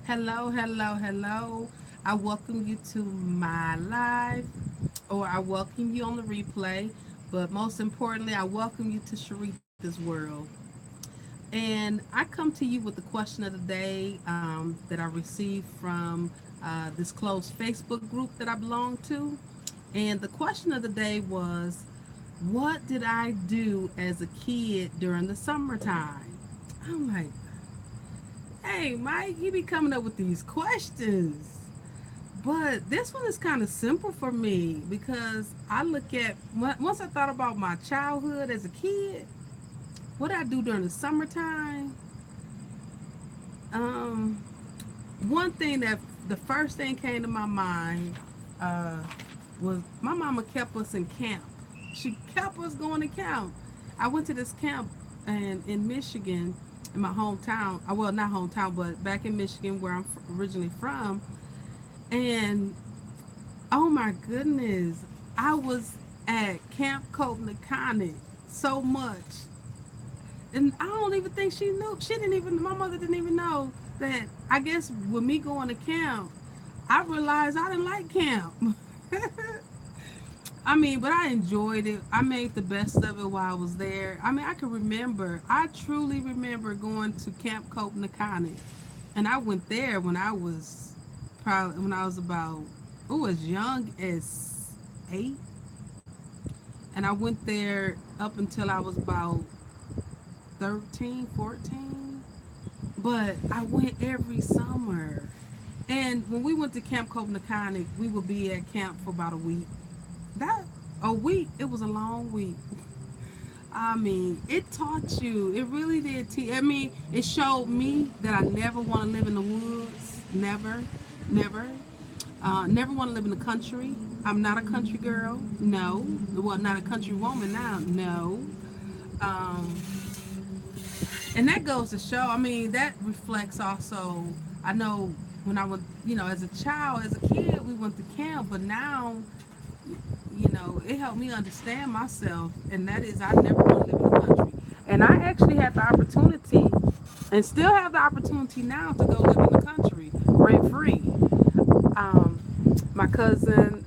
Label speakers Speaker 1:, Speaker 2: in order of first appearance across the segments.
Speaker 1: Hello, hello, hello. I welcome you to my live, or I welcome you on the replay, but most importantly, I welcome you to Sharitha's world. And I come to you with the question of the day that I received from this closed Facebook group that I belong to. And the question of the day was, what did I do as a kid during the summertime? I'm like, hey, Mike, you be coming up with these questions. But this one is kind of simple for me because I look at, once I thought about my childhood as a kid, what I do during the summertime, um, one thing that the first thing came to my mind uh, was my mama kept us in camp. She kept us going to camp. I went to this camp and in Michigan, in my hometown. Well, not hometown, but back in Michigan, where I'm originally from. And oh my goodness, I was at Camp Copenhagen so much, and I don't even think she knew. She didn't even. My mother didn't even know that. I guess with me going to camp, I realized I didn't like camp. I mean, but I enjoyed it. I made the best of it while I was there. I mean, I can remember. I truly remember going to Camp Copenhagen, and I went there when I was probably when I was about as young as 8, and I went there up until I was about 13, 14. But I went every summer. And when we went to Camp Copenhagen, we would be at camp for about a week. That a week, it was a long week. I mean, it taught you. It really did teach. I mean, it showed me that I never want to live in the woods. Never, never. Never want to live in the country. I'm not a country girl. No. Well, not a country woman now. No. Um, and that goes to show. I mean, that reflects also. I know when I was, as a child, as a kid, we went to camp, but now, it helped me understand myself, and that is, I never want to live in the country. And I actually had the opportunity, and still have the opportunity now to go live in the country rent free. Um, my cousin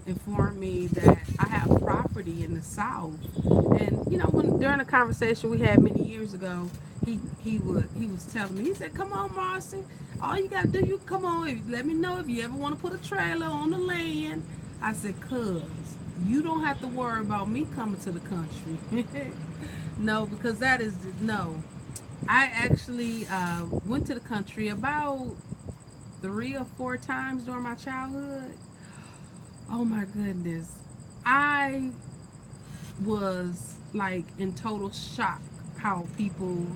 Speaker 1: informed me that I have property in the South, and when during a conversation we had many years ago, he was telling me. He said, "Come on, Marcy, all you gotta do, you come on. Let me know if you ever want to put a trailer on the land." I said, "Cuz you don't have to worry about me coming to the country." No, because that is no. I actually went to the country about 3 or 4 times during my childhood. Oh my goodness. I was like in total shock how people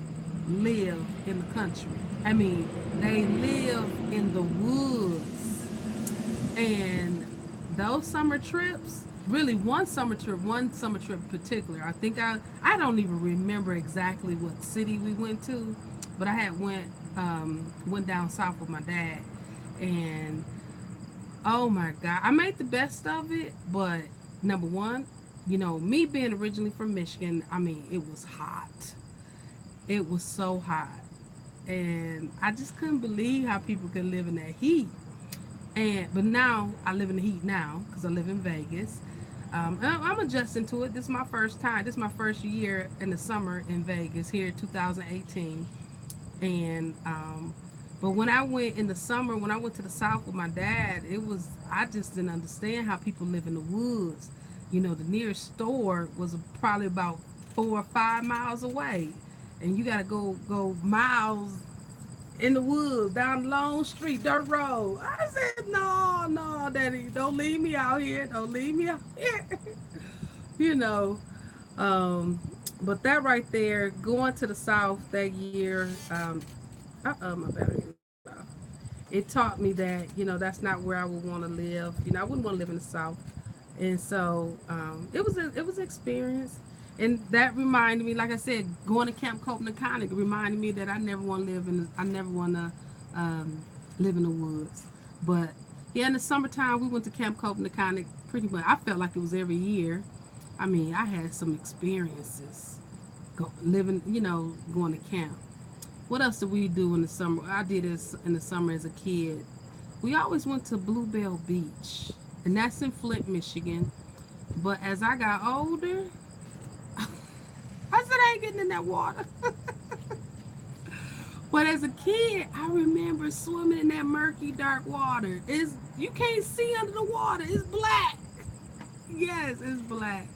Speaker 1: live in the country. I mean, they live in the woods. And those summer trips, really one summer trip in particular, I don't even remember exactly what city we went to, but I had went down south with my dad, and oh my God, I made the best of it. But number one, me being originally from Michigan, I mean, it was hot. It was so hot. And I just couldn't believe how people could live in that heat. But now I live in the heat now because I live in Vegas. I'm adjusting to it. This is my first time. This is my first year in the summer in Vegas here, 2018. And but when I went in the summer, when I went to the South with my dad, I just didn't understand how people live in the woods. The nearest store was probably about 4 or 5 miles away, and you got to go miles in the woods down the long street, dirt road. I said, no, no, Daddy, don't leave me out here. Don't leave me out here. you know. Um, but that right there, going to the South that year, my battery is off. It taught me that that's not where I would want to live. I wouldn't want to live in the South, and so it was an experience, and that reminded me, like I said, going to Camp Copenhagen reminded me that I never want to live in the woods. But yeah, in the summertime we went to Camp Copenhagen. Pretty much, I felt like it was every year. I mean, I had some experiences living, going to camp. What else did we do in the summer? I did this in the summer as a kid. We always went to Bluebell Beach, and that's in Flint, Michigan. But as I got older, I said I ain't getting in that water. But as a kid, I remember swimming in that murky, dark water. It's you can't see under the water. It's black. Yes, it's black.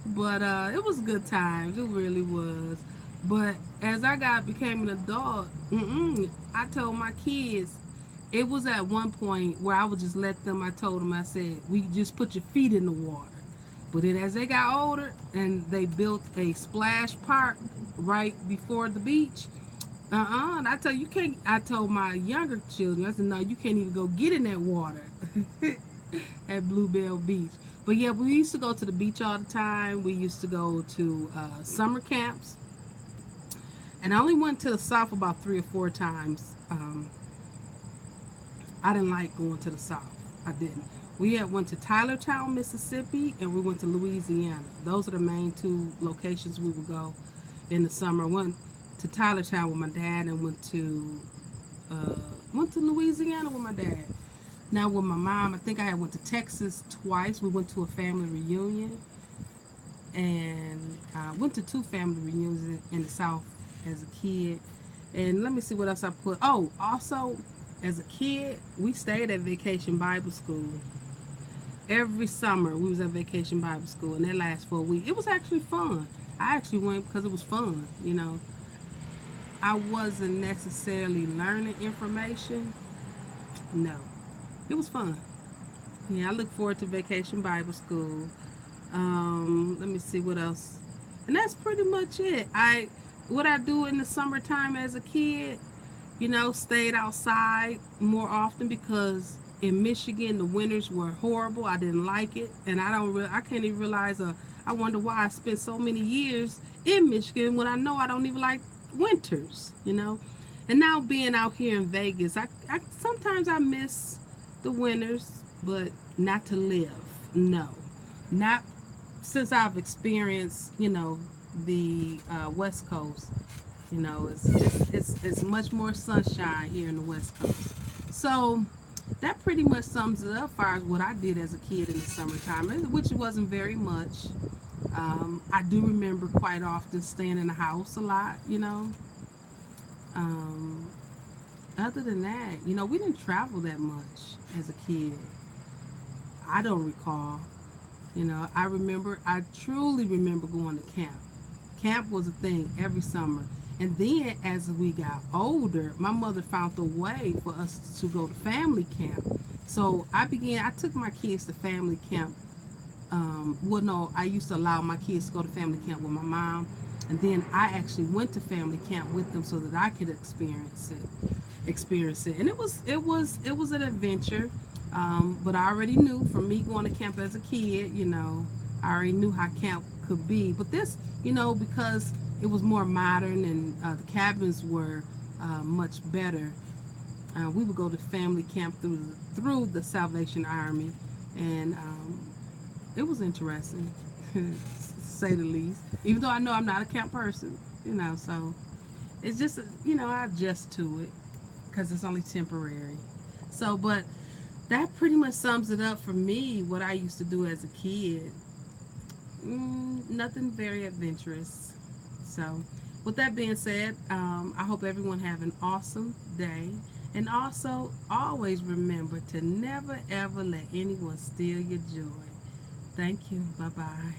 Speaker 1: But it was good times. It really was. But as I got became an adult, I told my kids. It was at one point where I would just let them. I told them. I said, "We just put your feet in the water." But then as they got older and they built a splash park right before the beach, and I tell you, you can't. I told my younger children, I said, no, you can't even go get in that water at Bluebell Beach. But yeah, we used to go to the beach all the time. We used to go to summer camps, and I only went to the South about 3 or 4 times. I didn't like going to the South. I didn't. We had went to Tylertown, Mississippi, and we went to Louisiana. Those are the main two locations we would go in the summer. Went to Tylertown with my dad, and uh, went to Louisiana with my dad. Now with my mom, I think I had went to Texas twice. We went to a family reunion, and went to two family reunions in the South as a kid. And let me see what else I put. Oh, also as a kid, we stayed at Vacation Bible School. Every summer we was at Vacation Bible School, and that lasts for a week. It was actually fun. I actually went because it was fun. I wasn't necessarily learning information. No, it was fun. Yeah, I look forward to Vacation Bible School. Let me see what else. And that's pretty much it. What I do in the summertime as a kid, stayed outside more often because in Michigan the winters were horrible. I didn't like it, and I can't even realize. I wonder why I spent so many years in Michigan when I know I don't even like winters. And now being out here in Vegas, I sometimes I miss the winters, but not to live. No, not since I've experienced, the West Coast. It's much more sunshine here in the West Coast. So that pretty much sums it up as far as what I did as a kid in the summertime, which wasn't very much. I do remember quite often staying in the house a lot. Um, Other than that, we didn't travel that much as a kid. I don't recall. I truly remember going to camp. Camp was a thing every summer. And then as we got older, my mother found a way for us to go to family camp. So I took my kids to family camp. Well, no, I used to allow my kids to go to family camp with my mom. And then I actually went to family camp with them so that I could experience it. And it was an adventure. But I already knew from me going to camp as a kid, I already knew how camp could be. But this, because it was more modern and the cabins were much better, we would go to family camp through the Salvation Army, and it was interesting, to say the least. Even though I know I'm not a camp person, so it's just, I adjust to it because it's only temporary. So, but that pretty much sums it up for me. What I used to do as a kid, nothing very adventurous. So, with that being said, I hope everyone have an awesome day. And also, always remember to never ever let anyone steal your joy. Thank you. Bye bye.